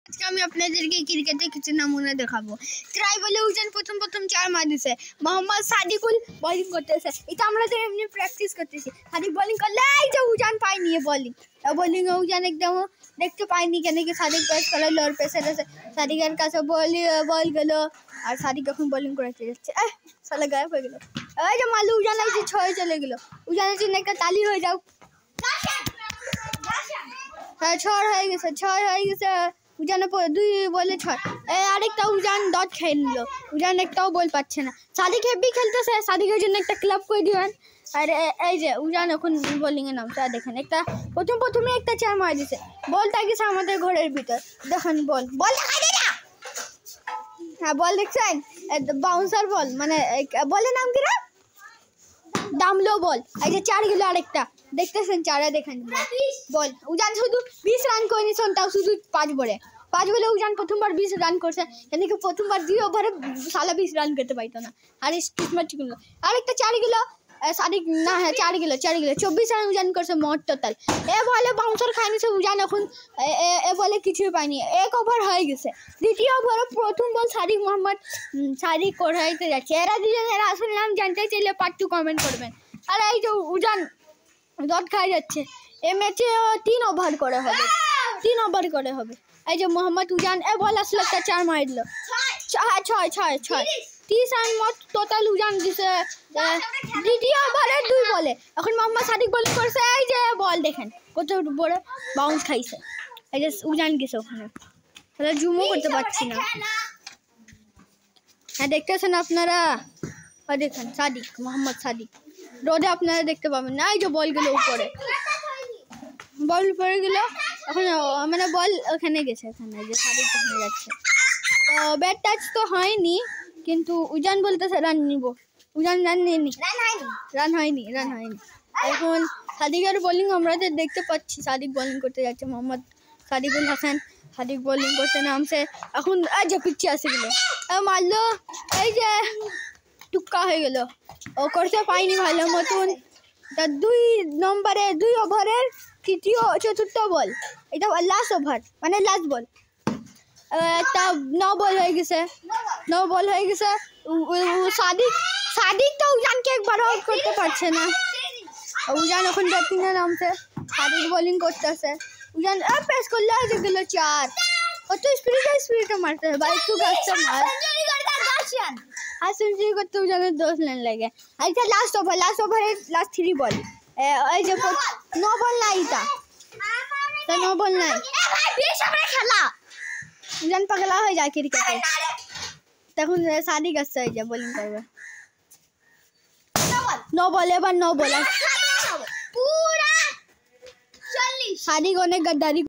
আজকে আমি আপনাদেরকে ক্রিকেটে কিছু নমুনা দেখাবো। ট্রাই বলে উজান প্রথম 4 মার দিছে। মোহাম্মদ সাদিকুল বোলিং করতেছে। এটা আমরা তো এমনি প্র্যাকটিস করতেছি। সাদিক বোলিং করলে এই যে উজান পায়নি বোলিং উজান একদম দেখতে পাইনি কেন কি সাদিক ব্যাট খেলার লোর প্রেসার আছে। সাদিকের কাছে বল গেল আর সাদিক এখন বোলিং করতে যাচ্ছে। সালা গায়েব হয়ে গেল। এই যে মালু উজান এই 6 চলে গেল। উজানের জন্য একটা তালি হয়ে যাও। হ্যাঁ 6 হয়ে গেছে। উজানে 2 বলে 6। আরেকটা উজান ডট খেয়ে নিল। উজান একটাও বল পাচ্ছে না। সাদিক হেভি খেলতেছে। সাদিকের জন্য একটা ক্লাব করে দিবেন। আর এই যে উজান এখন বোলিংয়ে নামছে। দেখেন একটা প্রথমে একটা 4 মার দিছে। বলটা গেছে আমাদের ঘরের ভিতর। দেখেন বল দেখাই দে না। হ্যাঁ বল দেখছেন বাউন্সার বল মানে বলের নাম কি রে দামলো বল। এই যে 4 গেল আরেকটা দেখতেছেন 4 দেখেন বল উজান শুধু 20 রান করে নিয়েছেন তাও শুধু 5 বলে উজান প্রথমবার 20 রান করছে এদিকে প্রথমবার 2 ওভারে সালা 20 রান করতে পাইতো না। আর কিসমত ছিল আরেকটা 4 গেল সাদিক না হ্যাঁ 4 গেল 24 রান উজান করছে মোট টোটাল। বলে বাউন্সার খাই নিছে উজান এখন বলে কিছুই পায়নি। 1 ওভার হয়ে গেছে। দ্বিতীয় ওভারে প্রথম বল সাদিক করাইতে যাচ্ছে। এরা আসল নাম জানতে চাইলে পার্ট 2 কমেন্ট করবেন। আর এই যে উজান ডট খাই যাচ্ছে। এই ম্যাচে 3 ওভার করে হবে। এই যে মোহাম্মদ উজান বল আসলে একটা 4 মার দিল। 6 30 রান মোট টোটাল উজান দিছে দ্বিতীয় ওভারে 2 বলে। এখন মোহাম্মদ সাদিক বোলিং করছে। এই যে বল দেখেন কত বড় বাউন্স খাইছে। এই যে উজান গেছে ওখানে তাহলে জুমও করতে পারছি না। হ্যাঁ দেখতেছেন আপনারা দেখেন মোহাম্মদ সাদিক রোদে আপনারা দেখতে পাবেন না। এই যে বল গেল উপরে গেল এখন মানে বল ওখানে গেছে। এখানে যে সাদিক ওখানে যাচ্ছে তো ব্যাট টাচ তো হয়নি কিন্তু উজান বলতেছে রান নিব। উজান রান হয়নি। এখন সাদিকের বোলিং আমরা দেখতে পাচ্ছি। সাদিক বোলিং করতে যাচ্ছে। মোহাম্মদ সাদিকুল হাসান সাদিক বোলিং করতে নামছে। এখন যে পিচ্ছি আসে গেল মারলো। এই যে টুক্কা হয়ে গেল। ও করতে পাইনি ভালো মতন। 2 ওভারের চতুর্থ বল। এটা লাস্ট ওভার মানে লাস্ট বল। একটা 9 বল হয়ে গেছে। সাদিক তো উজানকে একবার আউট করতে পারছে না। উজান এখন ব্যাটিংয়ে নামছে। সাদিক বোলিং করতেছে। উজান প্রেস করলে হয়ে গেল 4। কত স্পিডে মারতে হবে ভাই একটু গাছটা মার। আর সেঞ্চুরি করতে উজানের 10 রান লাগে। আচ্ছা লাস্ট ওভারে লাস্ট 3 বল। এই যে 9 বল নাই এটা 9 বল নাই খেলা উজান পাগলা হয়ে যায় ক্রিকেটে। তখন সাদিক আসছে এই যে বোলিং করবে। 9 বল এবার 9 বল সাদিক অনেক গদ্দারি